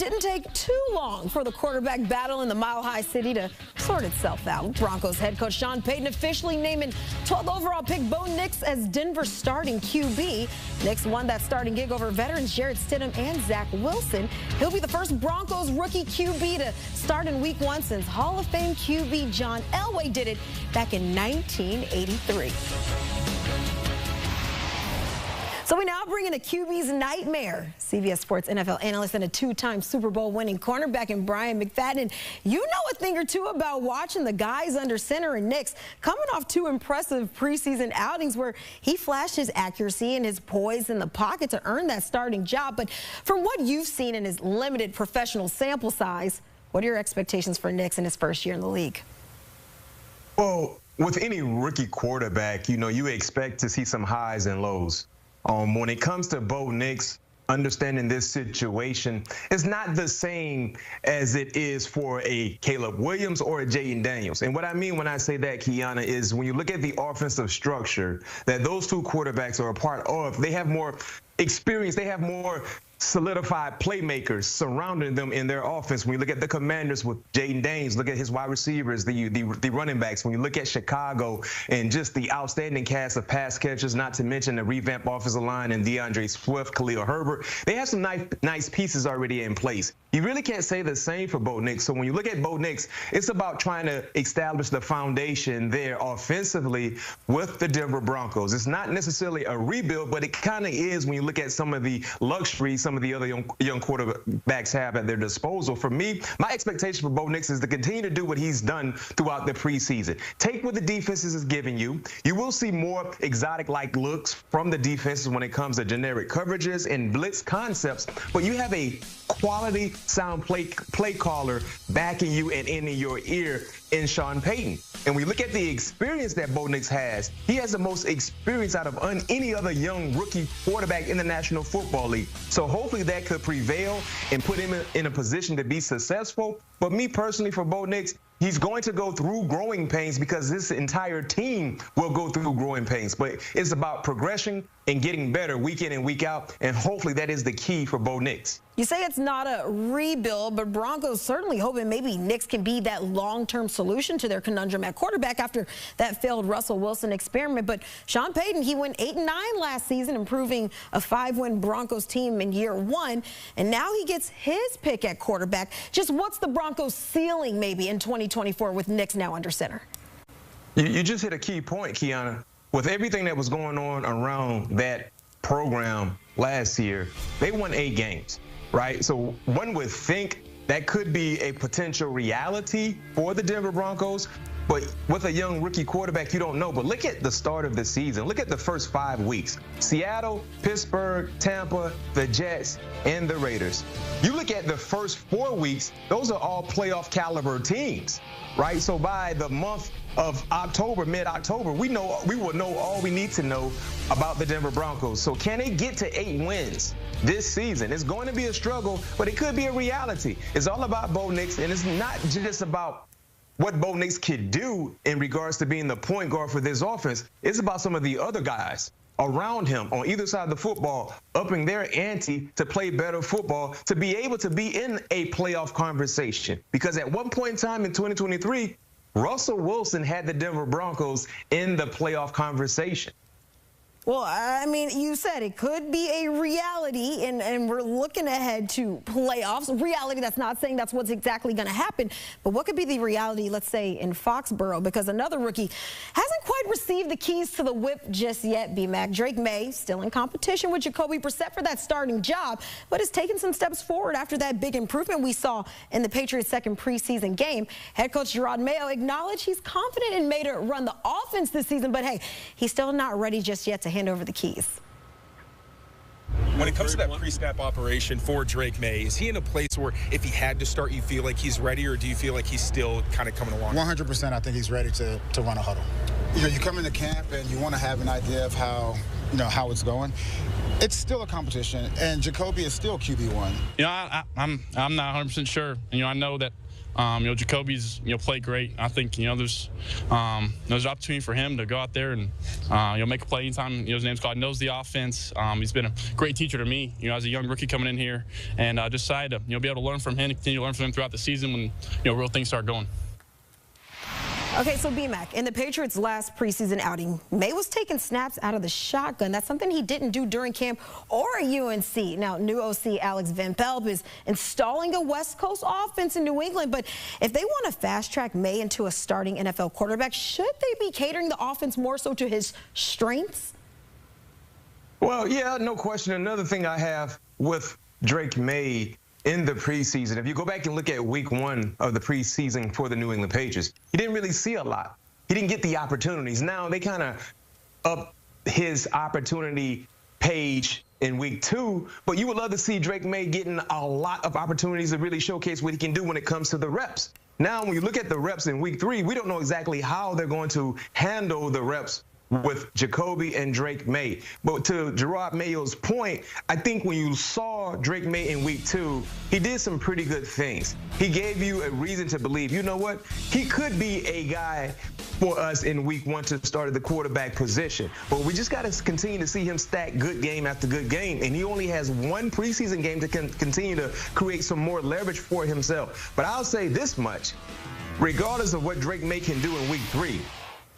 didn't take too long for the quarterback battle in the Mile High City to sort itself out. Broncos head coach Sean Payton officially naming 12th overall pick Bo Nix as Denver's starting QB. Nix won that starting gig over veterans Jarrett Stidham and Zach Wilson. He'll be the first Broncos rookie QB to start in Week 1 since Hall of Fame QB John Elway did it back in 1983. So we now bring in a QB's nightmare. CBS Sports NFL analyst and a two-time Super Bowl winning cornerback in Brian McFadden. You know a thing or two about watching the guys under center and Nix coming off two impressive preseason outings where he flashed his accuracy and his poise in the pocket to earn that starting job. But from what you've seen in his limited professional sample size, what are your expectations for Nix in his first year in the league? Well, with any rookie quarterback, you expect to see some highs and lows. When it comes to Bo Nix, understanding this situation is not the same as it is for a Caleb Williams or a Jaden Daniels. And what I mean when I say that, Kiana, is when you look at the offensive structure that those two quarterbacks are a part of, they have more experience, they have more solidified playmakers surrounding them in their offense. When you look at the Commanders with Jaden Daniels, look at his wide receivers, the running backs. When you look at Chicago and just the outstanding cast of pass catchers, not to mention the revamped offensive line and DeAndre Swift, Khalil Herbert, they have some nice pieces already in place. You really can't say the same for Bo Nix. So when you look at Bo Nix, it's about trying to establish the foundation there offensively with the Denver Broncos. It's not necessarily a rebuild, but it kind of is when you look at some of the luxuries some of the other young quarterbacks have at their disposal. For me, my expectation for Bo Nix is to continue to do what he's done throughout the preseason. Take what the defenses is giving you. You will see more exotic-like looks from the defenses when it comes to generic coverages and blitz concepts, but you have a quality sound play caller backing you and in your ear in Sean Payton. And we look at the experience that Bo Nix has. He has the most experience out of any other young rookie quarterback in the National Football League. So hopefully that could prevail and put him in a position to be successful. But me personally, for Bo Nix, he's going to go through growing pains because this entire team will go through growing pains. But it's about progression and getting better week in and week out, and hopefully that is the key for Bo Nix. You say it's not a rebuild, but Broncos certainly hoping maybe Nix can be that long-term solution to their conundrum at quarterback after that failed Russell Wilson experiment. But Sean Payton, he went 8-9 last season, improving a 5-win Broncos team in year 1, and now he gets his pick at quarterback. Just what's the Broncos ceiling maybe in 2024 with Nix now under center? You just hit a key point, Kiana. With everything that was going on around that program last year, they won 8 games, right? So one would think that could be a potential reality for the Denver Broncos. But with a young rookie quarterback, you don't know. But look at the start of the season. Look at the first 5 weeks. Seattle, Pittsburgh, Tampa, the Jets, and the Raiders. You look at the first 4 weeks, those are all playoff caliber teams, right? So by the month of October, mid-October, we will know all we need to know about the Denver Broncos. So can they get to 8 wins this season? It's going to be a struggle, but it could be a reality. It's all about Bo Nix, and it's not just about what Bo Nix could do in regards to being the point guard for this offense. It's about some of the other guys around him on either side of the football upping their ante to play better football, to be able to be in a playoff conversation. Because at one point in time in 2023, Russell Wilson had the Denver Broncos in the playoff conversation. Well, I mean, you said it could be a reality, and we're looking ahead to playoffs. Reality, that's not saying that's what's exactly going to happen, but what could be the reality, let's say, in Foxborough? Because another rookie hasn't quite received the keys to the whip just yet, B-Mac. Drake May, still in competition with Jacoby Brissett for that starting job, but has taken some steps forward after that big improvement we saw in the Patriots' second preseason game. Head coach Gerard Mayo acknowledged he's confident in May to run the offense this season, but hey, he's still not ready just yet to hand over the keys. When it comes to that pre-snap operation for Drake May, is he in a place where if he had to start, you feel like he's ready, or do you feel like he's still kind of coming along? 100%, I think he's ready to run a huddle. You come into camp and you want to have an idea of how it's going. It's still a competition, and Jacoby is still QB1. I'm not 100% sure. And, I know that Jacoby's, played great. I think, there's opportunity for him to go out there and, make a play anytime, his name's called. Knows the offense. He's been a great teacher to me, as a young rookie coming in here, and decided to, be able to learn from him and continue to learn from him throughout the season when, real things start going. Okay, so B-Mac, in the Patriots' last preseason outing, May was taking snaps out of the shotgun. That's something he didn't do during camp or at UNC. Now, new OC Alex Van Pelt is installing a West Coast offense in New England, but if they want to fast-track May into a starting NFL quarterback, should they be catering the offense more so to his strengths? Well, yeah, no question. Another thing I have with Drake May in the preseason, if you go back and look at week 1 of the preseason for the New England Patriots, he didn't really see a lot. He didn't get the opportunities. Now they kind of up his opportunity page in week 2, but you would love to see Drake May getting a lot of opportunities to really showcase what he can do when it comes to the reps. Now, when you look at the reps in week 3, we don't know exactly how they're going to handle the reps with Jacoby and Drake May. But to Gerard Mayo's point, I think when you saw Drake May in week 2, he did some pretty good things. He gave you a reason to believe, you know what, he could be a guy for us in week 1 to start at the quarterback position. But we just got to continue to see him stack good game after good game. And he only has 1 preseason game to continue to create some more leverage for himself. But I'll say this much, regardless of what Drake May can do in week 3,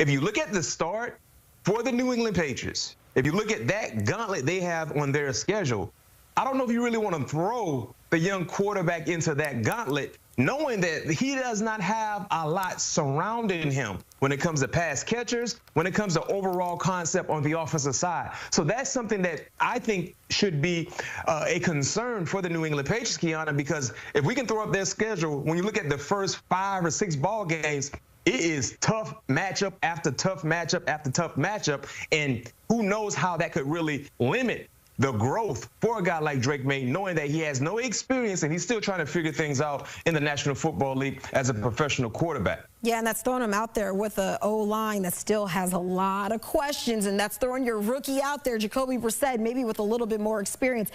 if you look at the start for the New England Patriots, if you look at that gauntlet they have on their schedule, I don't know if you really want to throw the young quarterback into that gauntlet, knowing that he does not have a lot surrounding him when it comes to pass catchers, when it comes to overall concept on the offensive side. So that's something that I think should be a concern for the New England Patriots, Kiana, because if we can throw up their schedule, when you look at the first 5 or 6 ball games, it is tough matchup after tough matchup after tough matchup, and who knows how that could really limit the growth for a guy like Drake May, knowing that he has no experience and he's still trying to figure things out in the National Football League as a professional quarterback. Yeah, and that's throwing him out there with an O-line that still has a lot of questions, and that's throwing your rookie out there, Jacoby Brissett, maybe with a little bit more experience.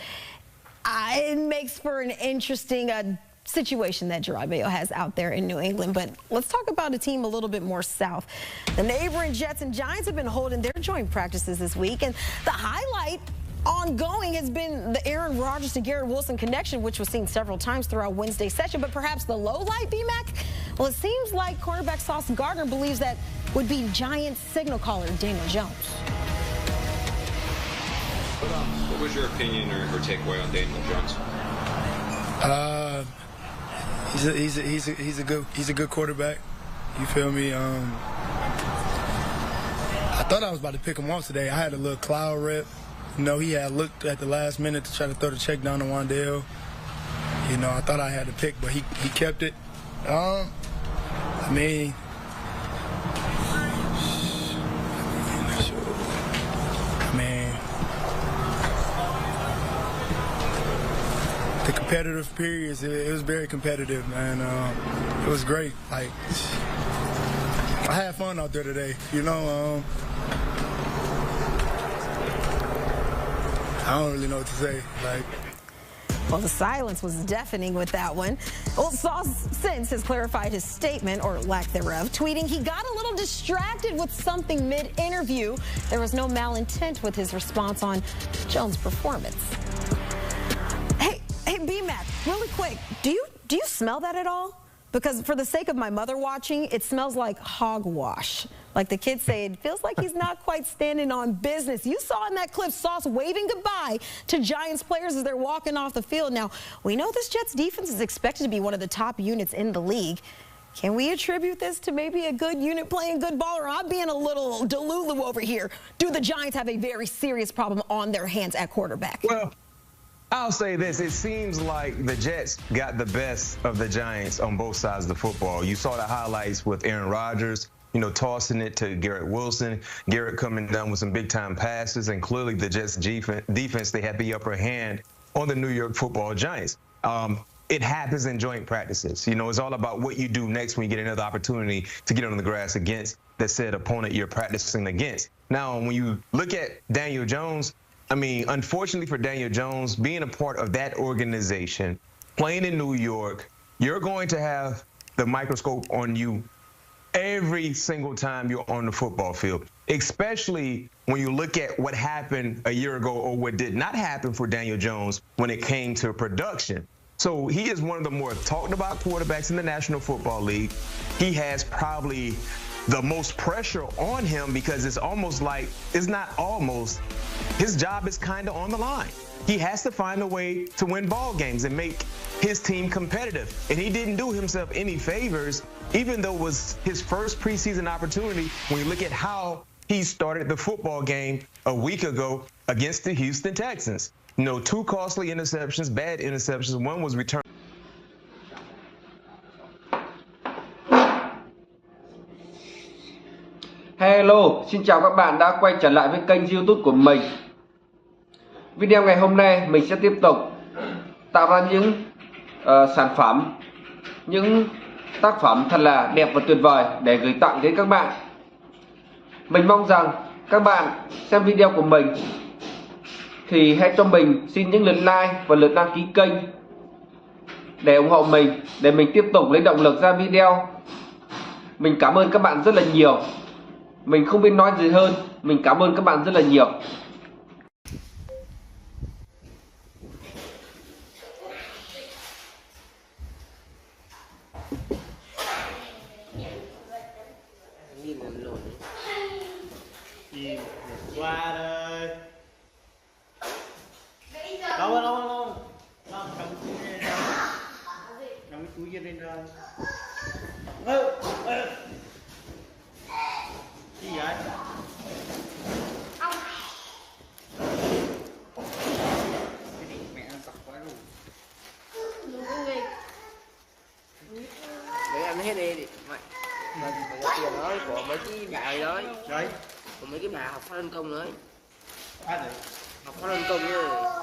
It makes for an interesting situation that Gerard Mayo has out there in New England. But let's talk about a team a little bit more south. The neighboring Jets and Giants have been holding their joint practices this week, and the highlight ongoing has been the Aaron Rodgers to Garrett Wilson connection, which was seen several times throughout Wednesday's session. But perhaps the low light, B-Mac? Well, it seems like cornerback Sauce Gardner believes that would be Giants signal caller Daniel Jones. What was your opinion or takeaway on Daniel Jones? He's a good quarterback. You feel me? I thought I was about to pick him off today. I had a little cloud rep. He had looked at the last minute to try to throw the check down to Wandale. I thought I had to pick, but he kept it. The competitive periods, it was very competitive, man. It was great. I had fun out there today, I don't really know what to say. Well, the silence was deafening with that one. Well, Sauce since has clarified his statement, or lack thereof, tweeting he got a little distracted with something mid-interview. There was no malintent with his response on Jones' performance. Hey, B-Mac, really quick, do you smell that at all? Because for the sake of my mother watching, it smells like hogwash. Like the kids say, it feels like he's not quite standing on business. You saw in that clip Sauce waving goodbye to Giants players as they're walking off the field. Now, we know this Jets defense is expected to be one of the top units in the league. Can we attribute this to maybe a good unit playing good ball, or I'm being a little delulu over here? Do the Giants have a very serious problem on their hands at quarterback? Well, I'll say this. It seems like the Jets got the best of the Giants on both sides of the football. You saw the highlights with Aaron Rodgers, tossing it to Garrett Wilson, Garrett coming down with some big-time passes, and clearly the Jets defense, they had the upper hand on the New York Football Giants. It happens in joint practices. It's all about what you do next when you get another opportunity to get on the grass against the said opponent you're practicing against. Now, when you look at Daniel Jones, unfortunately for Daniel Jones, being a part of that organization, playing in New York, you're going to have the microscope on you every single time you're on the football field, especially when you look at what happened a year ago or what did not happen for Daniel Jones when it came to production. So he is one of the more talked about quarterbacks in the National Football League. He has probably the most pressure on him because it's almost like, it's not almost, his job is kind of on the line. He has to find a way to win ball games and make his team competitive. And he didn't do himself any favors, even though it was his first preseason opportunity when you look at how he started the football game a week ago against the Houston Texans. You know, 2 costly interceptions, bad interceptions. One was returned. Hello, xin chào các bạn đã quay trở lại với kênh YouTube của mình. Video ngày hôm nay mình sẽ tiếp tục tạo ra những sản phẩm, những tác phẩm thật là đẹp và tuyệt vời để gửi tặng đến các bạn. Mình mong rằng các bạn xem video của mình thì hãy cho mình xin những lượt like và lượt đăng ký kênh để ủng hộ mình, để mình tiếp tục lấy động lực ra video. Mình cảm ơn các bạn rất là nhiều. Mình không biết nói gì hơn. Mình cảm ơn các bạn rất là nhiều. Qua đây. Đâu đâu. Nó cầm túi ra. Cầm cái túi kia lên đây. Gì vậy? Mẹ nó sặc quá rồi. Để anh hết đi mày. Mình có tiền đó của mấy cái bài đó. Đấy. Của mấy cái bà học phát nhân công đấy. Ai đấy? Học phát nhân công nữa.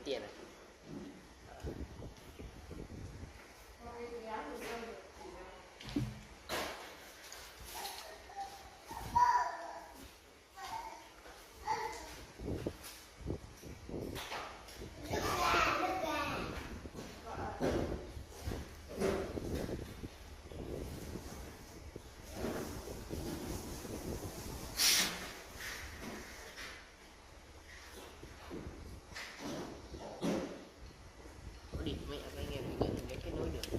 Tiền này. Mẹ anh nghe mình cái nói được.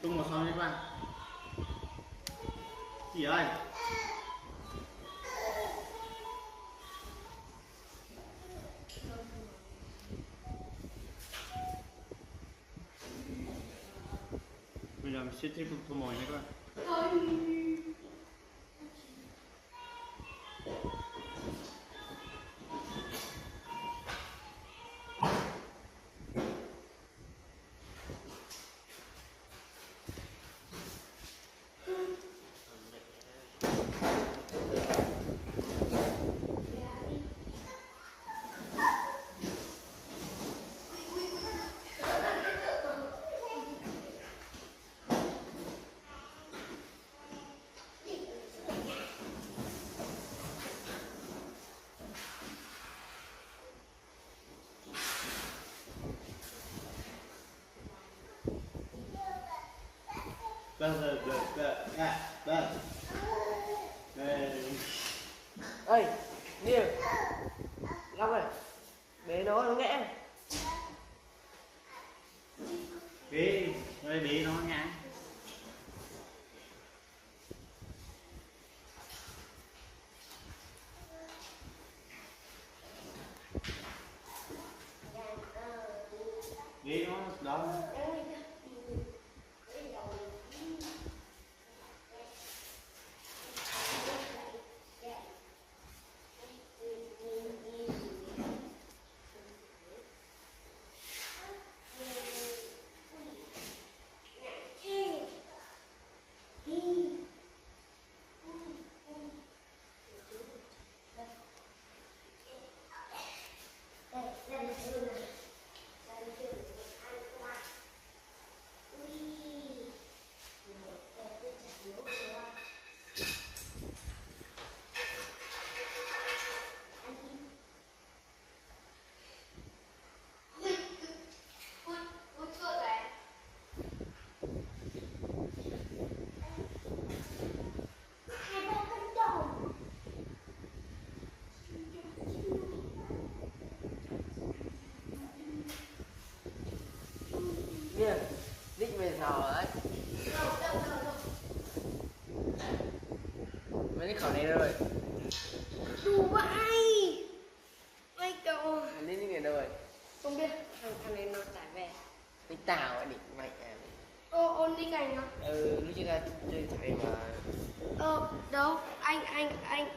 Tung vào sau đi bạn. Gì ơi? Bây giờ mình sẽ tiếp tục thu mồi nha các bạn. Bơ. Ê, Niêu, Long ơi, bế nó không nghe. Bế, rồi bế nó nha. Bế nó đó. Niêu, đích về sò đấy. Mấy cái khẩu này đâu rồi? Đủ vậy. Ôi cậu. Anh đến những người đâu rồi? Không biết, thằng này nó trả về. Cái tàu ấy, địch mày à. Ôn đi cảnh à? Lúc trước ra chơi thầy mà. Đâu, anh